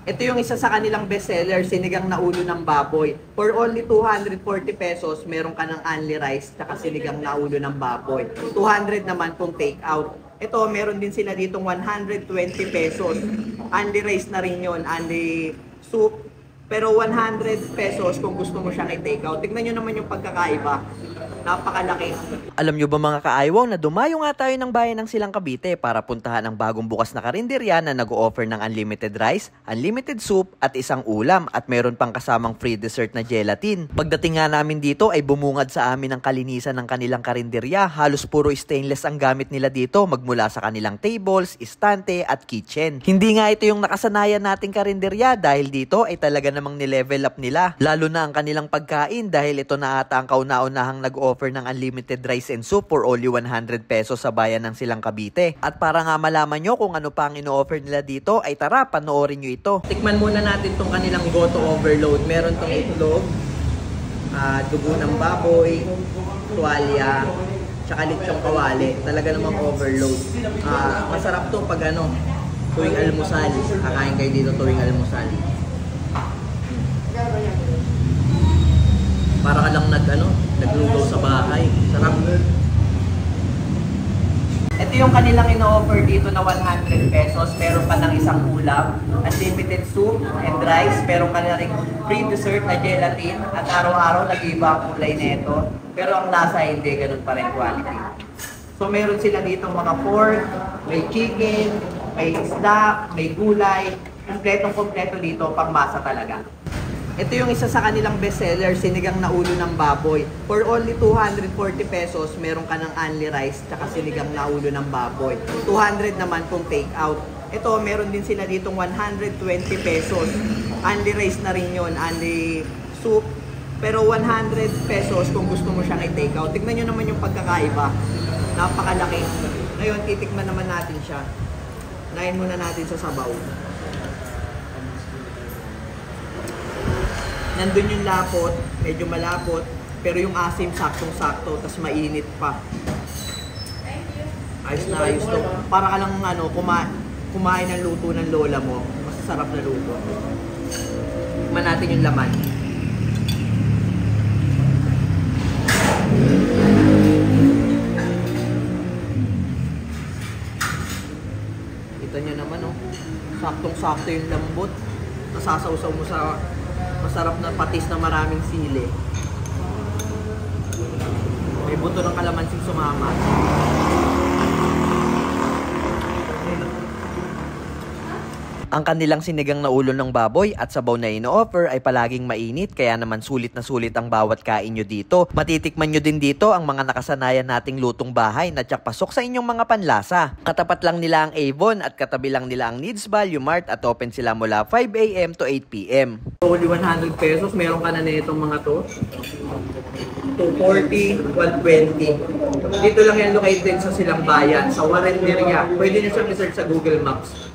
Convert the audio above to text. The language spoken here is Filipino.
Ito yung isa sa kanilang bestseller, sinigang na ulo ng baboy. For only 240 pesos, meron ka ng only rice tsaka sinigang na ulo ng baboy. 200 naman kung take out. Ito, meron din sila ditong 120 pesos. Only rice na rin yun, only soup. Pero 100 pesos kung gusto mo siyang i-take out. Tignan nyo naman yung pagkakaiba. Napakalaki. Alam nyo ba mga kaaywaw na dumayo nga tayo ng bayan ng Silang Cavite para puntahan ang bagong bukas na karinderya na nag-o-offer ng unlimited rice, unlimited soup at isang ulam at meron pang kasamang free dessert na gelatin. Pagdating nga namin dito ay bumungad sa amin ang kalinisan ng kanilang karinderya. Halos puro stainless ang gamit nila dito magmula sa kanilang tables, istante at kitchen. Hindi nga ito yung nakasanayan nating karinderya dahil dito ay talaga namang nilevel up nila. Lalo na ang kanilang pagkain dahil ito na ata ang kauna-unahang nag-offer ng unlimited rice and soup for only 100 pesos sa bayan ng Silang Cavite. At para nga malaman nyo kung ano pa ang ino-offer nila dito, ay tara, panoorin nyo ito. Tikman muna natin tong kanilang goto overload. Meron tong itlog, dugo ng baboy, tuwalya, tsaka lechong kawali. Talaga namang overload. Masarap to pag tuwing almusal. Kakain kayo dito tuwing almusal. Para ka lang nagluto sa bahay. Sarap. Ito yung kanilang ino-offer dito na 100 pesos. Meron pa ng isang ulam, unlimited soup and rice. Meron ka na rin free dessert na gelatin. At araw-araw nag-iba ang kulay nito. Pero ang lasa hindi, ganun pa rin quality. So meron sila dito mga pork, may chicken, may isda, may gulay. Kompletong-kompleto dito, pang masa talaga. Ito yung isa sa kanilang bestseller, sinigang na ulo ng baboy. For only 240 pesos, meron ka ng only rice tsaka sinigang na ulo ng baboy. 200 naman kung take out. Ito, meron din sila ditong 120 pesos. Only rice na rin yun, only soup. Pero 100 pesos kung gusto mo siyang i-take out. Tignan nyo naman yung pagkakaiba. Napakalaki. Ngayon, titikman naman natin siya. Nain muna natin sa sabaw. Nandun yung lapot, medyo malapot, pero yung asim saktong-sakto, tas mainit pa. Ayos na ayos to. Para ka lang kumain ng luto ng lola mo. Masasarap na luto. Tikman natin yung laman. Kita nyo naman saktong-sakto yung lambot. Nasasawsaw mo sa masarap na patis na maraming sili. May buto ng kalamansing sumama. Ang kanilang sinigang na ulo ng baboy at sabaw na ino-offer ay palaging mainit kaya naman sulit na sulit ang bawat kain nyo dito. Matitikman nyo din dito ang mga nakasanayan nating lutong bahay na tsak pasok sa inyong mga panlasa. Katapat lang nila ang Avon at katabi lang nila ang Needs Value Mart at open sila mula 5 AM to 8 PM. Only 100 pesos, meron ka na itong mga to. 240, 120. Dito lang yan located sa Silang Bayan, sa Warenderia. Pwede nyo siyang i-search sa Google Maps.